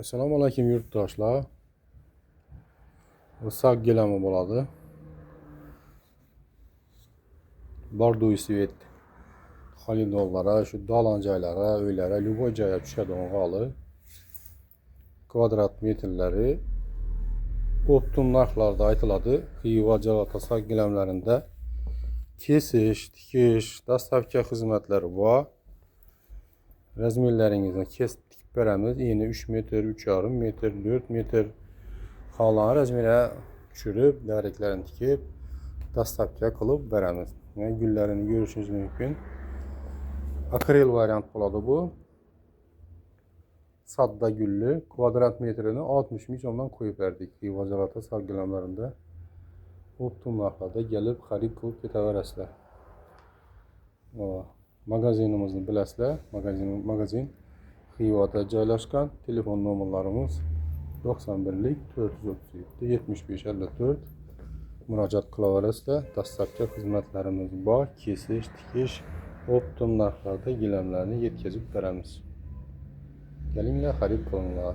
Assalomu alaykum yurtdoshlar. Sag gilami bo'ladi. Borduy svet xolidonlara, shu da'lan joylari, uylara, любой joyga tushadigan g'oli. Kvadrat metrlari optim narxlarda aytiladi. Xiva Jalata sag gilamlarında kesish, tikish, dastavka xizmatlari bor. Razmerlaringizni kesib tikib beramiz. Eni 3 metr, 3,5 metr, 4 metr xohlagan razmerga tushirib, daraklarini tikib, dastavka qilib beramiz. Yani güllarini görüşünüz mümkün. Akrel variant bo'ladi bu. Sadda güllü, kvadrat metrini 60 milyondan koyup verdik. Xiva Jalata sag gilamlarında optim narxlarda gelip xarid qilib ketaverasizlar. Magazinimizni bilasizlar. Magazin Xivada joylashgan. Telefon nomerlarimiz 91 437 75 54. Murojaat qilaverasizlar. Dastavka xizmatlarimiz bor. Kesish, tikish, optim narxlarda gilamlarni yetkazib beramiz. Kelinglar, xarid qilinglar.